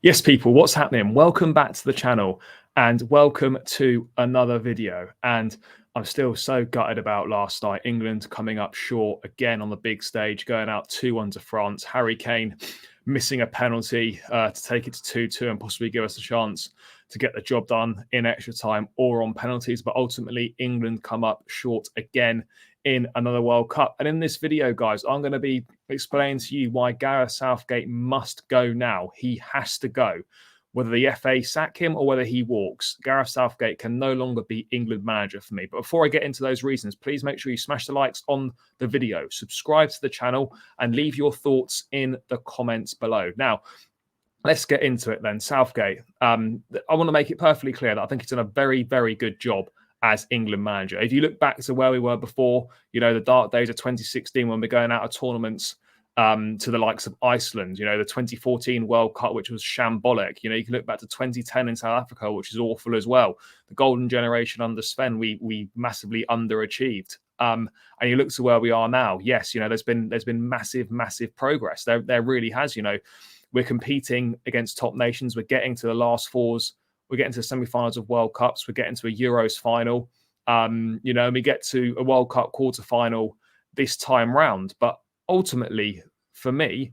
Yes, people, what's happening? Welcome back to the channel and welcome to another video. And I'm still so gutted about last night. England coming up short again on the big stage, going out 2-1 to France. Harry Kane missing a penalty to take it to 2-2 and possibly give us a chance to get the job done in extra time or on penalties. But ultimately, England come up short again in another World Cup. And in this video, guys, I'm going to be explaining to you why Gareth Southgate must go now. He has to go. Whether the FA sack him or whether he walks, Gareth Southgate can no longer be England manager for me. But before I get into those reasons, please make sure you smash the likes on the video, subscribe to the channel, and leave your thoughts in the comments below. Now, let's get into it then. Southgate, I want to make it perfectly clear that I think he's done a very, very good job as England manager. If you look back to where we were before, the dark days of 2016 when we're going out of tournaments to the likes of Iceland, the 2014 World Cup, which was shambolic. You can look back to 2010 in South Africa, which is awful as well. The golden generation under Sven, we massively underachieved. And you look to where we are now. Yes, there's been massive progress. There really has. We're competing against top nations. We're getting to the last fours. We're getting to the semi-finals of World Cups. We're getting to a Euros final. And we get to a World Cup quarter-final this time round. But ultimately, for me,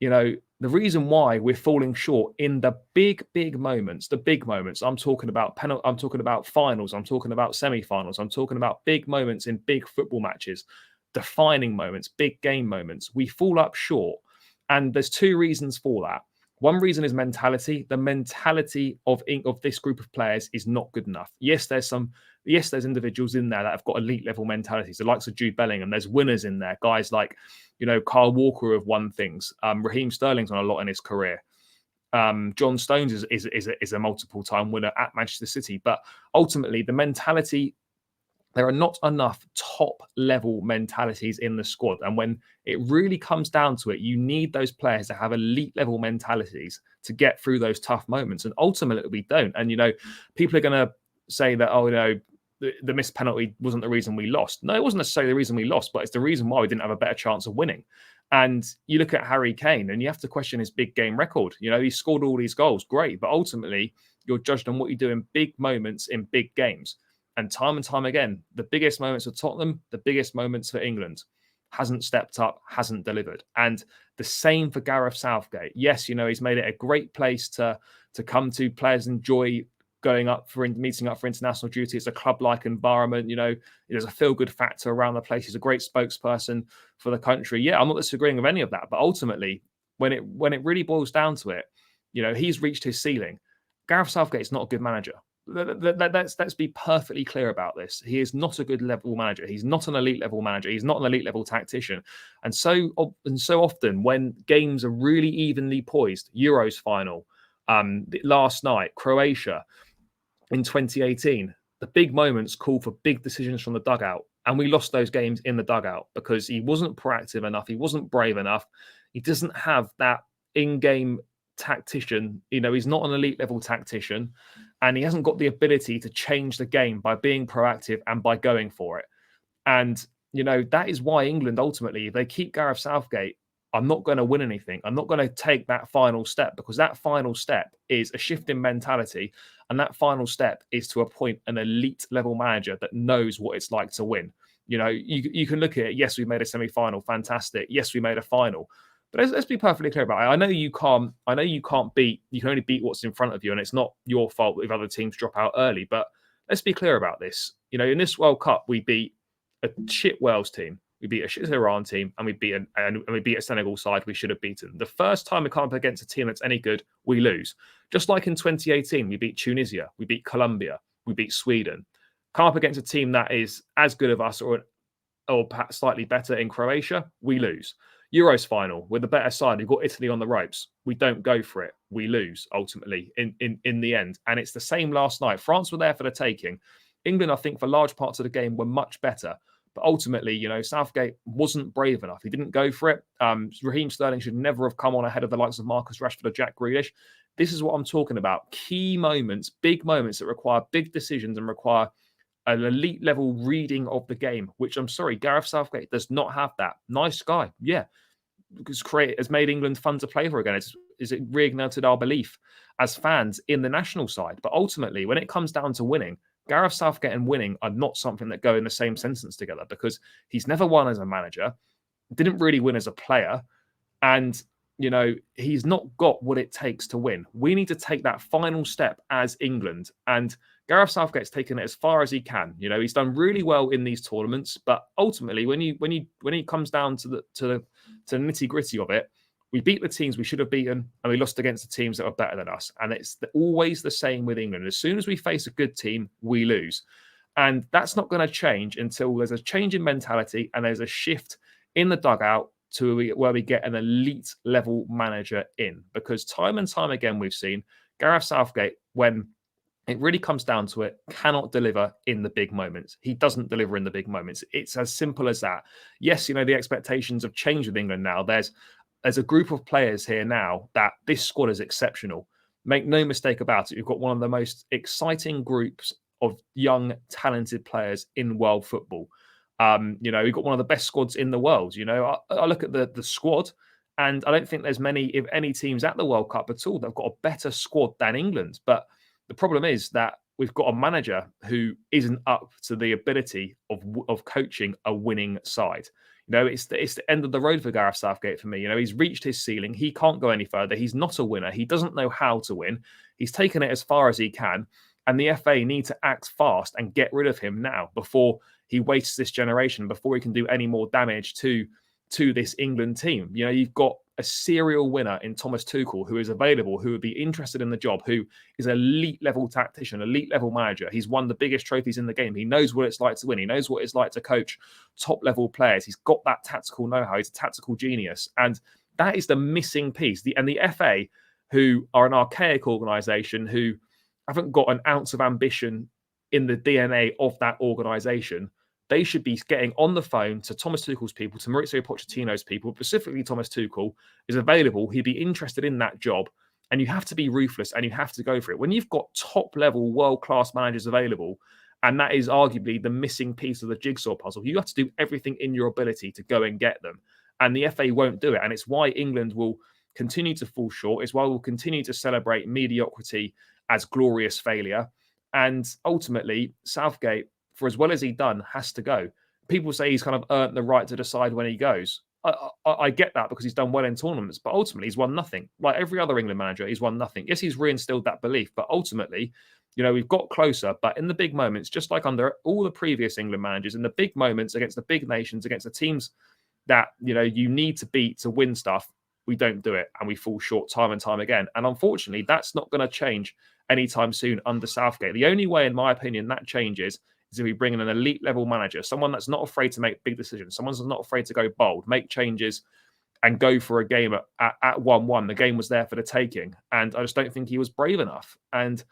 the reason why we're falling short in the big moments, I'm talking about I'm talking about finals. I'm talking about semi-finals. I'm talking about big moments in big football matches, defining moments, big game moments. We fall up short. And there's two reasons for that. One reason is mentality. The mentality of this group of players is not good enough. Yes, there's individuals in there that have got elite level mentalities, the likes of Jude Bellingham. There's winners in there, guys like, Kyle Walker who have won things. Raheem Sterling's won a lot in his career. John Stones is a multiple time winner at Manchester City. But ultimately, the mentality, there are not enough top level mentalities in the squad. And when it really comes down to it, you need those players to have elite level mentalities to get through those tough moments. And ultimately we don't. And, people are going to say that, the missed penalty wasn't the reason we lost. No, it wasn't necessarily the reason we lost, but it's the reason why we didn't have a better chance of winning. And you look at Harry Kane and you have to question his big game record. He scored all these goals, great. But ultimately, you're judged on what you do in big moments in big games. And time again, the biggest moments for Tottenham, the biggest moments for England, hasn't stepped up, hasn't delivered. And the same for Gareth Southgate. Yes, he's made it a great place to come to. Players enjoy going up for meeting up for international duty. It's a club-like environment. There's a feel-good factor around the place. He's a great spokesperson for the country. Yeah, I'm not disagreeing with any of that. But ultimately, when it really boils down to it, he's reached his ceiling. Gareth Southgate is not a good manager. Let's be perfectly clear about this. He is not a good level manager. He's not an elite level manager. He's not an elite level tactician. And so often when games are really evenly poised, Euros final, last night, Croatia in 2018, the big moments call for big decisions from the dugout. And we lost those games in the dugout because he wasn't proactive enough. He wasn't brave enough. He doesn't have that in-game tactician. He's not an elite level tactician, and he hasn't got the ability to change the game by being proactive and by going for it. And that is why England ultimately, if they keep Gareth Southgate, I'm not going to win anything. I'm not going to take that final step, because that final step is a shift in mentality, and that final step is to appoint an elite level manager that knows what it's like to win. You can look at it. Yes, we made a semi-final, fantastic. Yes, we made a final. But let's be perfectly clear about it. I know you can't beat. You can only beat what's in front of you, and it's not your fault if other teams drop out early. But let's be clear about this. In this World Cup, we beat a shit Wales team, we beat a shit Iran team, and we beat a Senegal side we should have beaten. The first time we come up against a team that's any good, we lose. Just like in 2018, we beat Tunisia, we beat Colombia, we beat Sweden. Come up against a team that is as good as us or perhaps slightly better in Croatia, we lose. Euros final, with the better side, we've got Italy on the ropes. We don't go for it. We lose, ultimately, in the end. And it's the same last night. France were there for the taking. England, I think, for large parts of the game, were much better. But ultimately, Southgate wasn't brave enough. He didn't go for it. Raheem Sterling should never have come on ahead of the likes of Marcus Rashford or Jack Grealish. This is what I'm talking about. Key moments, big moments that require big decisions and require an elite level reading of the game, which I'm sorry, Gareth Southgate does not have that. Nice guy, yeah. Has made England fun to play for again. reignited our belief as fans in the national side. But ultimately, when it comes down to winning, Gareth Southgate and winning are not something that go in the same sentence together, because he's never won as a manager, didn't really win as a player, and he's not got what it takes to win. We need to take that final step as England, and Gareth Southgate's taken it as far as he can. He's done really well in these tournaments, but ultimately, when he comes down to the nitty gritty of it, we beat the teams we should have beaten, and we lost against the teams that are better than us. And it's always the same with England. As soon as we face a good team, we lose, and that's not going to change until there's a change in mentality and there's a shift in the dugout to where we get an elite level manager in. Because time and time again, we've seen Gareth Southgate, when it really comes down to it, cannot deliver in the big moments. He doesn't deliver in the big moments. It's as simple as that. Yes, the expectations have changed with England now. There's a group of players here now that this squad is exceptional. Make no mistake about it. You've got one of the most exciting groups of young, talented players in world football. We've got one of the best squads in the world. I look at the squad, and I don't think there's many, if any, teams at the World Cup at all that have got a better squad than England. But the problem is that we've got a manager who isn't up to the ability of coaching a winning side. It's the end of the road for Gareth Southgate for me. He's reached his ceiling. He can't go any further. He's not a winner. He doesn't know how to win. He's taken it as far as he can. And the FA need to act fast and get rid of him now before he wastes this generation, before he can do any more damage to this England team. You've got a serial winner in Thomas Tuchel who is available, who would be interested in the job, who is an elite level tactician, elite level manager. He's won the biggest trophies in the game. He knows what it's like to win. He knows what it's like to coach top level players. He's got that tactical know-how. He's a tactical genius. And that is the missing piece. And the FA, who are an archaic organisation, who haven't got an ounce of ambition in the DNA of that organisation, they should be getting on the phone to Thomas Tuchel's people, to Maurizio Pochettino's people, specifically Thomas Tuchel is available. He'd be interested in that job. And you have to be ruthless and you have to go for it. When you've got top-level, world-class managers available, and that is arguably the missing piece of the jigsaw puzzle, you have to do everything in your ability to go and get them. And the FA won't do it. And it's why England will continue to fall short. It's why we'll continue to celebrate mediocrity as glorious failure. And ultimately, Southgate, for as well as he's done, has to go. People say he's kind of earned the right to decide when he goes. I get that because he's done well in tournaments, but ultimately he's won nothing. Like every other England manager, he's won nothing. Yes, he's reinstilled that belief, but ultimately, we've got closer. But in the big moments, just like under all the previous England managers, in the big moments against the big nations, against the teams that you need to beat to win stuff, we don't do it, and we fall short time and time again. And unfortunately, that's not going to change anytime soon under Southgate. The only way, in my opinion, that changes is if we bring in an elite level manager, someone that's not afraid to make big decisions, someone that's not afraid to go bold, make changes, and go for a game at 1-1. The game was there for the taking, and I just don't think he was brave enough. And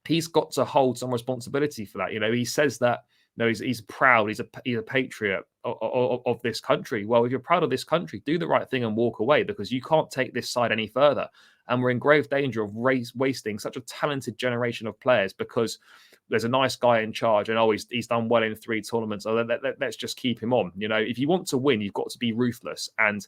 he's got to hold some responsibility for that. He says that he's proud, he's a patriot of this country. Well, if you're proud of this country, do the right thing and walk away, because you can't take this side any further. And we're in grave danger of wasting such a talented generation of players because there's a nice guy in charge and he's done well in 3 tournaments. So let's just keep him on. If you want to win, you've got to be ruthless. And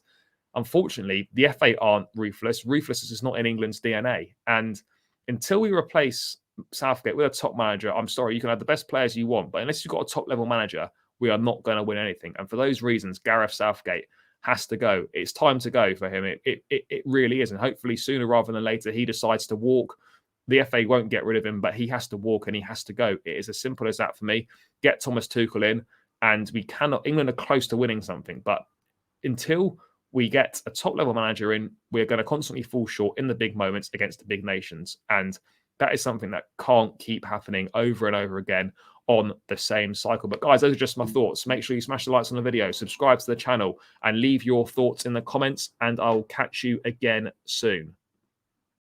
unfortunately, the FA aren't ruthless. Ruthless is just not in England's DNA. And until we replace Southgate with a top manager, I'm sorry, you can have the best players you want, but unless you've got a top level manager, we are not going to win anything. And for those reasons, Gareth Southgate has to go. It's time to go for him. It really is. And hopefully sooner rather than later, he decides to walk. The FA won't get rid of him, but he has to walk and he has to go. It is as simple as that for me. Get Thomas Tuchel in, and we cannot. England are close to winning something, but until we get a top level manager in, we're going to constantly fall short in the big moments against the big nations. And that is something that can't keep happening over and over again on the same cycle. But guys, those are just my thoughts. Make sure you smash the likes on the video, subscribe to the channel, and leave your thoughts in the comments, and I'll catch you again soon.